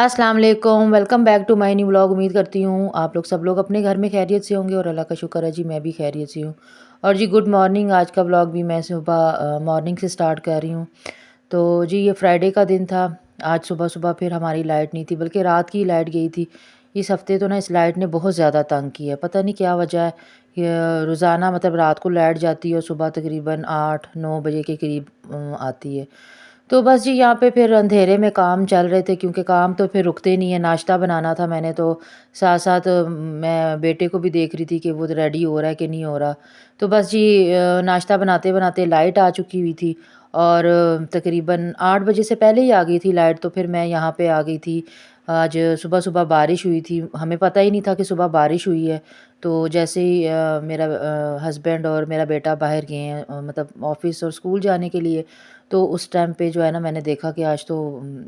अस्सलाम वालेकुम, welcome back to my new vlog. उम्मीद करती हूँ आप लोग सब लोग अपने घर में खैरियत से होंगे और अल्लाह का शुक्र है जी मैं भी खैरियत से हूँ। और जी गुड मॉर्निंग। आज का व्लॉग भी मैं सुबह मॉर्निंग से स्टार्ट कर रही हूँ। तो जी ये फ्राइडे का दिन था। आज सुबह-सुबह फिर हमारी लाइट नहीं थी, बल्कि रात की लाइट गई थी। इस हफ़्ते तो ना इस लाइट ने बहुत ज़्यादा तंग किया है, पता नहीं क्या वजह है। रोज़ाना मतलब रात को लाइट जाती है और सुबह तकरीबन 8-9 बजे के करीब आती है। तो बस जी यहाँ पे फिर अंधेरे में काम चल रहे थे, क्योंकि काम तो फिर रुकते नहीं है। नाश्ता बनाना था मैंने, तो साथ-साथ मैं बेटे को भी देख रही थी कि वो रेडी हो रहा है कि नहीं हो रहा। तो बस जी नाश्ता बनाते-बनाते लाइट आ चुकी हुई थी और तकरीबन 8 बजे से पहले ही आ गई थी लाइट। तो फिर मैं यहाँ पे आ गई थी। आज सुबह-सुबह बारिश हुई थी, हमें पता ही नहीं था कि सुबह बारिश हुई है। तो जैसे ही मेरा हस्बैंड और मेरा बेटा बाहर गए हैं मतलब ऑफ़िस और स्कूल जाने के लिए, तो उस टाइम पे जो है ना मैंने देखा कि आज तो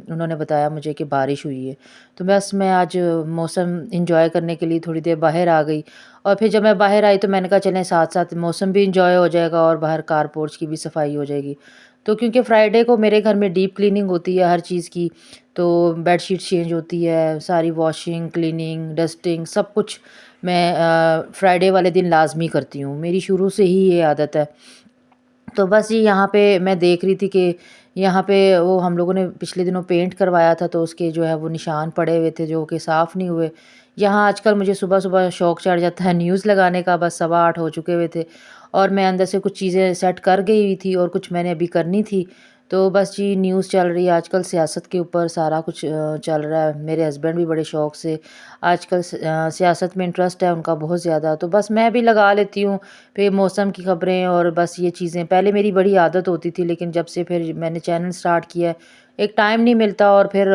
उन्होंने बताया मुझे कि बारिश हुई है। तो बस मैं आज मौसम एन्जॉय करने के लिए थोड़ी देर बाहर आ गई। और फिर जब मैं बाहर आई तो मैंने कहा चलें साथ-साथ मौसम भी एन्जॉय हो जाएगा और बाहर कार पोर्च की भी सफाई हो जाएगी। तो क्योंकि फ्राइडे को मेरे घर में डीप क्लीनिंग होती है हर चीज़ की, तो बेडशीट चेंज होती है, सारी वॉशिंग, क्लीनिंग, डस्टिंग सब कुछ मैं फ्राइडे वाले दिन लाज़मी करती हूँ। मेरी शुरू से ही ये आदत है। तो बस ये यहाँ पे मैं देख रही थी कि यहाँ पे वो हम लोगों ने पिछले दिनों पेंट करवाया था, तो उसके जो है वो निशान पड़े हुए थे जो कि साफ़ नहीं हुए। यहाँ आजकल मुझे सुबह-सुबह शौक चढ़ जाता है न्यूज़ लगाने का। बस 8:15 हो चुके हुए थे और मैं अंदर से कुछ चीज़ें सेट कर गई हुई थी और कुछ मैंने अभी करनी थी। तो बस जी न्यूज़ चल रही है आजकल, सियासत के ऊपर सारा कुछ चल रहा है। मेरे हस्बैंड भी बड़े शौक से आजकल सियासत में इंटरेस्ट है उनका बहुत ज़्यादा, तो बस मैं भी लगा लेती हूँ। फिर मौसम की खबरें और बस ये चीज़ें पहले मेरी बड़ी आदत होती थी, लेकिन जब से फिर मैंने चैनल स्टार्ट किया है, एक टाइम नहीं मिलता और फिर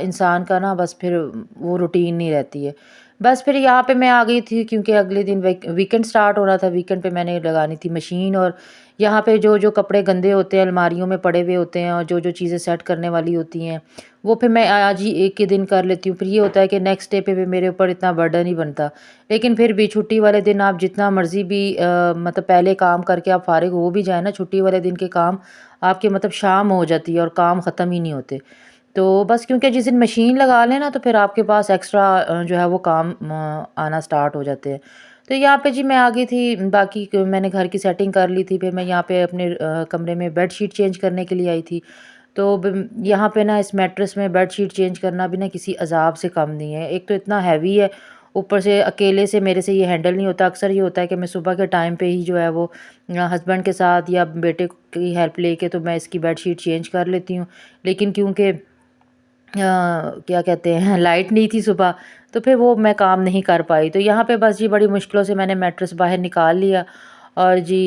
इंसान का ना बस फिर वो रूटीन नहीं रहती है। बस फिर यहाँ पे मैं आ गई थी क्योंकि अगले दिन वीकेंड स्टार्ट हो रहा था। वीकेंड पे मैंने लगानी थी मशीन, और यहाँ पे जो कपड़े गंदे होते हैं अलमारियों में पड़े हुए होते हैं और जो चीज़ें सेट करने वाली होती हैं, वो फिर मैं आज ही एक ही दिन कर लेती हूँ। फिर ये होता है कि नेक्स्ट डे पे भी मेरे ऊपर इतना बर्डन नहीं बनता। लेकिन फिर भी छुट्टी वाले दिन आप जितना मर्ज़ी भी मतलब पहले काम करके आप फ़ारिग हो भी जाएँ ना, छुट्टी वाले दिन के काम आपके मतलब शाम हो जाती है और काम ख़त्म ही नहीं होते। तो बस क्योंकि जिस दिन मशीन लगा लें ना, तो फिर आपके पास एक्स्ट्रा जो है वो काम आना स्टार्ट हो जाते हैं। तो यहाँ पे जी मैं आ गई थी, बाकी मैंने घर की सेटिंग कर ली थी। फिर मैं यहाँ पे अपने कमरे में बेडशीट चेंज करने के लिए आई थी। तो यहाँ पे ना इस मैट्रेस में बेडशीट चेंज करना भी ना किसी अजाब से कम नहीं है। एक तो इतना हैवी है, ऊपर से अकेले से मेरे से ये हैंडल नहीं होता। अक्सर ये होता है कि मैं सुबह के टाइम पे ही जो है वो हस्बैंड के साथ या बेटे की हेल्प लेके तो मैं इसकी बेडशीट चेंज कर लेती हूँ। लेकिन क्योंकि क्या कहते हैं लाइट नहीं थी सुबह, तो फिर वो मैं काम नहीं कर पाई। तो यहाँ पे बस जी बड़ी मुश्किलों से मैंने मैट्रेस बाहर निकाल लिया और जी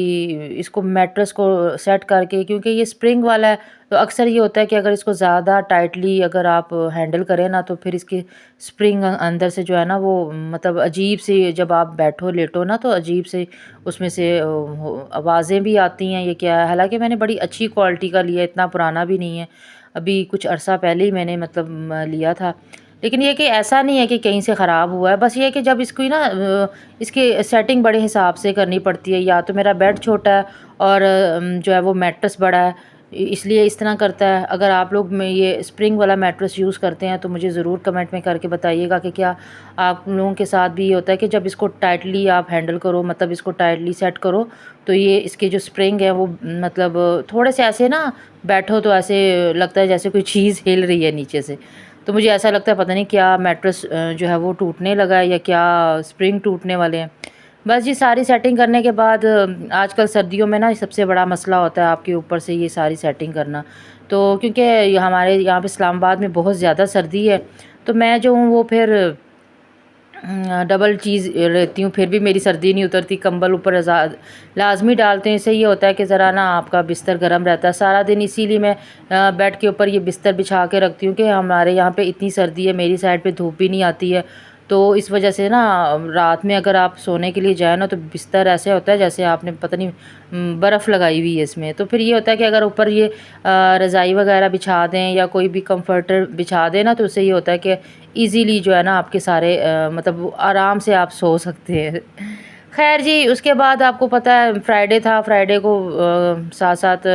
इसको मैट्रेस को सेट करके, क्योंकि ये स्प्रिंग वाला है, तो अक्सर ये होता है कि अगर इसको ज़्यादा टाइटली अगर आप हैंडल करें ना, तो फिर इसके स्प्रिंग अंदर से जो है ना वो मतलब अजीब से जब आप बैठो लेटो ना, तो अजीब से उसमें से आवाज़ें भी आती हैं। ये क्या है, हालांकि मैंने बड़ी अच्छी क्वालिटी का लिया, इतना पुराना भी नहीं है। अभी कुछ अरसा पहले ही मैंने मतलब लिया था। लेकिन ये कि ऐसा नहीं है कि कहीं से ख़राब हुआ है, बस ये है कि जब इसकी ना इसकी सेटिंग बड़े हिसाब से करनी पड़ती है। या तो मेरा बेड छोटा है और जो है वो मैट्रेस बड़ा है, इसलिए इस तरह करता है। अगर आप लोग में ये स्प्रिंग वाला मैट्रेस यूज़ करते हैं तो मुझे ज़रूर कमेंट में करके बताइएगा कि क्या आप लोगों के साथ भी ये होता है कि जब इसको टाइटली आप हैंडल करो, मतलब इसको टाइटली सेट करो, तो ये इसके जो स्प्रिंग है वो मतलब थोड़े से ऐसे ना बैठो तो ऐसे लगता है जैसे कोई चीज़ हिल रही है नीचे से। तो मुझे ऐसा लगता है पता नहीं क्या मैट्रेस जो है वो टूटने लगा है या क्या स्प्रिंग टूटने वाले हैं। बस जी सारी सेटिंग करने के बाद आजकल सर्दियों में ना सबसे बड़ा मसला होता है आपके ऊपर से ये सारी सेटिंग करना। तो क्योंकि हमारे यहाँ पे इस्लामाबाद में बहुत ज़्यादा सर्दी है, तो मैं जो हूँ वो फिर डबल चीज़ लेती हूँ। फिर भी मेरी सर्दी नहीं उतरती, कंबल ऊपर लाज़मी डालते हैं। इससे ये होता है कि ज़रा ना आपका बिस्तर गर्म रहता है सारा दिन। इसीलिए मैं बेड के ऊपर ये बिस्तर बिछा के रखती हूँ कि हमारे यहाँ पे इतनी सर्दी है, मेरी साइड पे धूप भी नहीं आती है। तो इस वजह से ना रात में अगर आप सोने के लिए जाए ना, तो बिस्तर ऐसे होता है जैसे आपने पता नहीं बर्फ़ लगाई हुई है इसमें। तो फिर ये होता है कि अगर ऊपर ये रज़ाई वगैरह बिछा दें या कोई भी कंफर्टर बिछा दें ना, तो उससे ये होता है कि इजीली जो है ना आपके सारे मतलब आराम से आप सो सकते हैं। ख़ैर जी, उसके बाद आपको पता है फ्राइडे था, फ्राइडे को साथ-साथ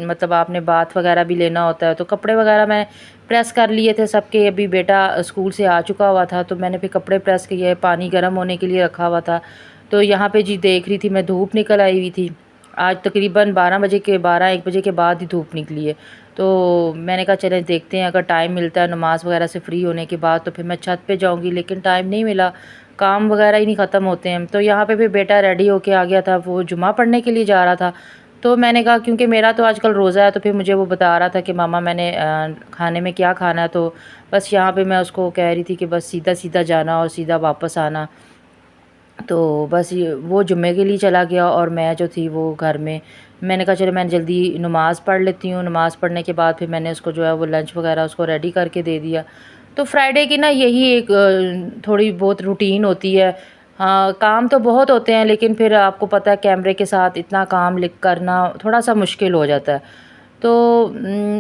मतलब आपने बाथ वग़ैरह भी लेना होता है, तो कपड़े वग़ैरह मैं प्रेस कर लिए थे सबके। अभी बेटा स्कूल से आ चुका हुआ था, तो मैंने फिर कपड़े प्रेस किए, पानी गर्म होने के लिए रखा हुआ था। तो यहाँ पे जी देख रही थी मैं, धूप निकल आई हुई थी। आज तकरीबन 12-1 बजे के बाद ही धूप निकली है। तो मैंने कहा चलें देखते हैं, अगर टाइम मिलता है नमाज़ वग़ैरह से फ्री होने के बाद तो फिर मैं छत पे जाऊँगी, लेकिन टाइम नहीं मिला। काम वगैरह ही नहीं ख़त्म होते हैं। तो यहाँ पे फिर बेटा रेडी होके आ गया था, वो जुमा पढ़ने के लिए जा रहा था। तो मैंने कहा क्योंकि मेरा तो आजकल रोज़ा है, तो फिर मुझे वो बता रहा था कि मामा मैंने खाने में क्या खाना है, तो बस यहाँ पे मैं उसको कह रही थी कि बस सीधा-सीधा जाना और सीधा वापस आना। तो बस ये वो जुम्मे के लिए चला गया और मैं जो थी वो घर में। मैंने कहा चलो मैं जल्दी नमाज़ पढ़ लेती हूँ, नमाज़ पढ़ने के बाद फिर मैंने उसको जो है वो लंच वग़ैरह उसको रेडी करके दे दिया। तो फ्राइडे की ना यही एक थोड़ी बहुत रूटीन होती है। हाँ, काम तो बहुत होते हैं, लेकिन फिर आपको पता है कैमरे के साथ इतना काम लिख करना थोड़ा-सा मुश्किल हो जाता है। तो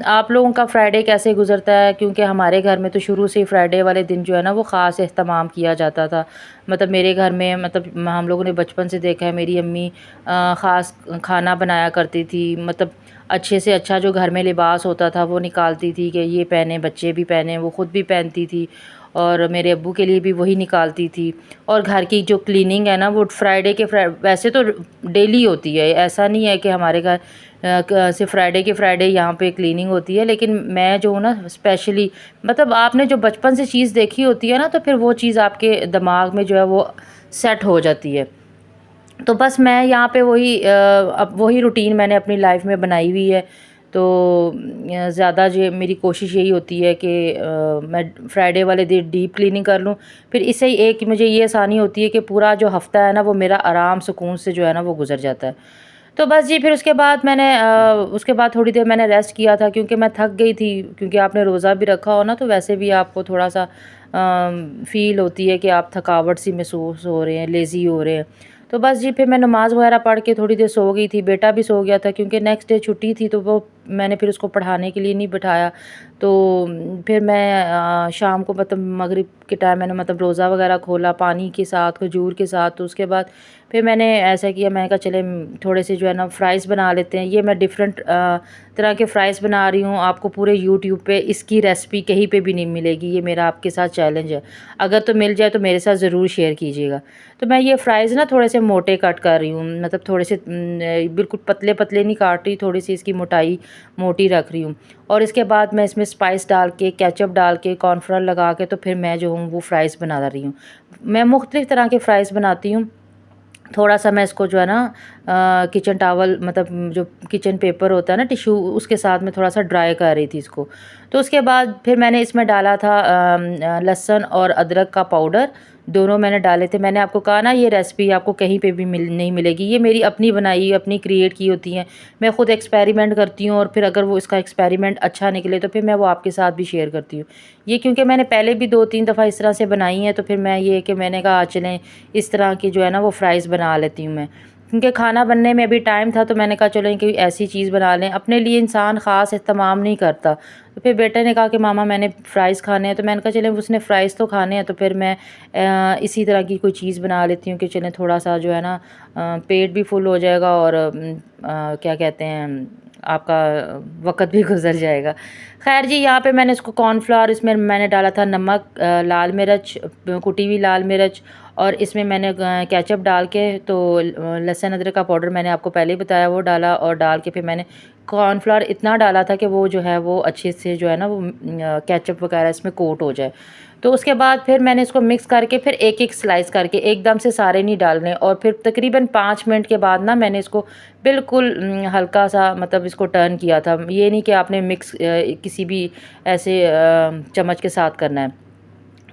आप लोगों का फ्राइडे कैसे गुज़रता है? क्योंकि हमारे घर में तो शुरू से ही फ्राइडे वाले दिन जो है ना वो ख़ास एहतमाम किया जाता था। मतलब मेरे घर में, मतलब हम लोगों ने बचपन से देखा है, मेरी अम्मी ख़ास खाना बनाया करती थी। मतलब अच्छे से अच्छा जो घर में लिबास होता था वो निकालती थी कि ये पहने, बच्चे भी पहने, वो ख़ुद भी पहनती थी और मेरे अब्बू के लिए भी वही निकालती थी। और घर की जो क्लीनिंग है ना वो फ्राइडे के वैसे तो डेली होती है, ऐसा नहीं है कि हमारे घर सिर्फ फ्राइडे के फ्राइडे यहाँ पे क्लीनिंग होती है। लेकिन मैं जो हूँ ना स्पेशली, मतलब आपने जो बचपन से चीज़ देखी होती है ना, तो फिर वो चीज़ आपके दिमाग में जो है वो सेट हो जाती है। तो बस मैं यहाँ पे वही अब वही रूटीन मैंने अपनी लाइफ में बनाई हुई है। तो ज़्यादा जो मेरी कोशिश यही होती है कि मैं फ्राइडे वाले दिन डीप क्लीनिंग कर लूँ। फिर इससे ही एक मुझे ये आसानी होती है कि पूरा जो हफ़्ता है ना वो मेरा आराम सुकून से जो है ना वो गुज़र जाता है। तो बस जी, फिर उसके बाद मैंने उसके बाद थोड़ी देर मैंने रेस्ट किया था, क्योंकि मैं थक गई थी। क्योंकि आपने रोज़ा भी रखा हो ना, तो वैसे भी आपको थोड़ा-सा फ़ील होती है कि आप थकावट सी महसूस हो रहे हैं, लेज़ी हो रहे हैं। तो बस जी, फिर मैं नमाज़ वग़ैरह पढ़ के थोड़ी देर सो गई थी, बेटा भी सो गया था क्योंकि नेक्स्ट डे छुट्टी थी, तो वो मैंने फिर उसको पढ़ाने के लिए नहीं बिठाया। तो फिर मैं शाम को मतलब मगरिब के टाइम मैंने मतलब रोज़ा वग़ैरह खोला पानी के साथ, खजूर के साथ। तो उसके बाद फिर मैंने ऐसा किया, मैंने कहा चले थोड़े से जो है ना फ्राइज़ बना लेते हैं। ये मैं डिफ़रेंट तरह के फ़्राइज़ बना रही हूँ। आपको पूरे यूट्यूब पे इसकी रेसिपी कहीं पे भी नहीं मिलेगी, ये मेरा आपके साथ चैलेंज है। अगर तो मिल जाए तो मेरे साथ ज़रूर शेयर कीजिएगा। तो मैं ये फ्राइज़ ना थोड़े से मोटे कट कर रही हूँ, मतलब थोड़े से बिल्कुल पतले-पतले नहीं काट रही, थोड़ी-सी इसकी मोटाई मोटी रख रही हूँ। और इसके बाद मैं इसमें स्पाइस डाल के, केचअप डाल के, कॉर्नफ्लोर लगा के, तो फिर मैं जो हूँ वो फ्राइज़ बना रही हूँ। मैं मुख्तलिफ़ तरह के फ्राइज़ बनाती हूँ। थोड़ा-सा मैं इसको जो है ना किचन टॉवल, मतलब जो किचन पेपर होता है ना, टिश्यू, उसके साथ में थोड़ा-सा ड्राई कर रही थी इसको। तो उसके बाद फिर मैंने इसमें डाला था लहसुन और अदरक का पाउडर, दोनों मैंने डाले थे। मैंने आपको कहा ना ये रेसिपी आपको कहीं पे भी नहीं मिलेगी, ये मेरी अपनी बनाई, अपनी क्रिएट की होती हैं। मैं खुद एक्सपेरिमेंट करती हूँ और फिर अगर वो इसका एक्सपेरिमेंट अच्छा निकले तो फिर मैं वो आपके साथ भी शेयर करती हूँ। ये क्योंकि मैंने पहले भी 2-3 दफ़ा इस तरह से बनाई हैं, तो फिर मैं ये कि मैंने कहा आज चलें इस तरह की जो है ना वो फ्राइज़ बना लेती हूँ मैं। क्योंकि खाना बनने में अभी टाइम था, तो मैंने कहा चलो कोई ऐसी चीज़ बना लें। अपने लिए इंसान ख़ास इस्तेमाल नहीं करता। तो फिर बेटे ने कहा कि मामा मैंने फ़्राइज़ खाने हैं, तो मैंने कहा चलें उसने फ़्राइज़ तो खाने हैं, तो फिर मैं इसी तरह की कोई चीज़ बना लेती हूँ कि चलें थोड़ा-सा जो है ना पेट भी फुल हो जाएगा और क्या कहते हैं, आपका वक़्त भी गुज़र जाएगा। ख़ैर जी, यहाँ पे मैंने इसको कॉर्नफ्लोर, इसमें मैंने डाला था नमक, लाल मिर्च, कुटी हुई लाल मिर्च, और इसमें मैंने केचअप डाल के, तो लहसुन अदरक का पाउडर मैंने आपको पहले ही बताया वो डाला, और डाल के फिर मैंने कॉर्नफ्लोर इतना डाला था कि वो जो है वो अच्छे से जो है ना वो केचअप वगैरह इसमें कोट हो जाए। तो उसके बाद फिर मैंने इसको मिक्स करके फिर एक-एक स्लाइस करके, एकदम से सारे नहीं डालने, और फिर तकरीबन 5 मिनट के बाद ना मैंने इसको बिल्कुल हल्का-सा मतलब इसको टर्न किया था। ये नहीं कि आपने मिक्स किसी भी ऐसे चम्मच के साथ करना है।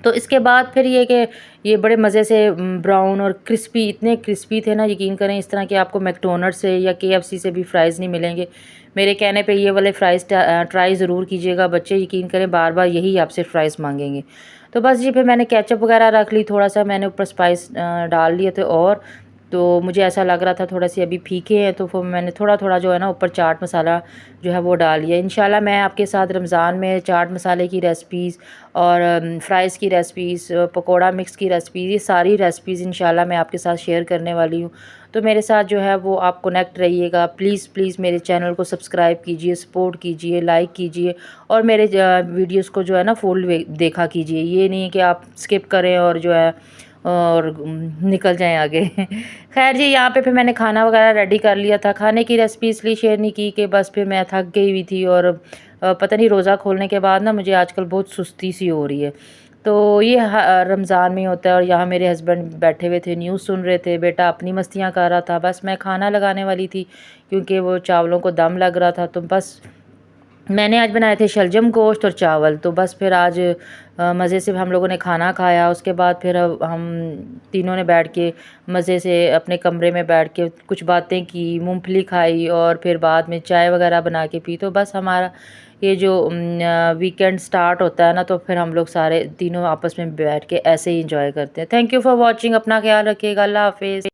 तो इसके बाद फिर ये कि ये बड़े मज़े से ब्राउन और क्रिस्पी, इतने क्रिस्पी थे ना, यकीन करें इस तरह के आपको मैकडॉनल्ड्स से या केएफसी से भी फ्राइज़ नहीं मिलेंगे। मेरे कहने पे ये वाले फ्राइज़ ट्राई ज़रूर कीजिएगा, बच्चे यकीन करें बार-बार यही आपसे फ्राइज़ माँगेंगे। तो बस जी, फिर मैंने केचअप वगैरह रख ली, थोड़ा-सा मैंने ऊपर स्पाइस डाल लिए थे, और तो मुझे ऐसा लग रहा था थोड़ा सी अभी फीके हैं, तो फिर मैंने थोड़ा थोड़ा जो है ना ऊपर चाट मसाला जो है वो डाल लिया। इंशाल्लाह मैं आपके साथ रमज़ान में चाट मसाले की रेसिपीज़ और फ़्राइज़ की रेसिपीज़, पकोड़ा मिक्स की रेसिपीज़, ये सारी रेसिपीज़ इंशाल्लाह मैं आपके साथ शेयर करने वाली हूँ। तो मेरे साथ जो है वो आप कनेक्ट रहिएगा। प्लीज़ प्लीज़ मेरे चैनल को सब्सक्राइब कीजिए, सपोर्ट कीजिए, लाइक कीजिए और मेरे वीडियोज़ को जो है ना फुल देखा कीजिए। ये नहीं कि आप स्किप करें और जो है और निकल जाएँ आगे। ख़ैर जी, यहाँ पे फिर मैंने खाना वगैरह रेडी कर लिया था। खाने की रेसिपी इसलिए शेयर नहीं की कि बस फिर मैं थक गई हुई थी और पता नहीं रोज़ा खोलने के बाद ना मुझे आजकल बहुत सुस्ती सी हो रही है। तो ये रमज़ान में होता है और यहाँ मेरे हस्बैंड बैठे हुए थे, न्यूज़ सुन रहे थे, बेटा अपनी मस्तियाँ कर रहा था। बस मैं खाना लगाने वाली थी क्योंकि वो चावलों को दम लग रहा था, तो बस मैंने आज बनाए थे शलजम गोश्त और चावल। तो बस फिर आज मज़े से हम लोगों ने खाना खाया। उसके बाद फिर हम तीनों ने बैठ के मज़े से अपने कमरे में बैठ के कुछ बातें की, मूंगफली खाई और फिर बाद में चाय वगैरह बना के पी। तो बस हमारा ये जो वीकेंड स्टार्ट होता है ना, तो फिर हम लोग सारे तीनों आपस में बैठ के ऐसे ही इंजॉय करते हैं। Thank you for watching. अपना ख्याल रखिएगा। अल्लाह हाफिज़।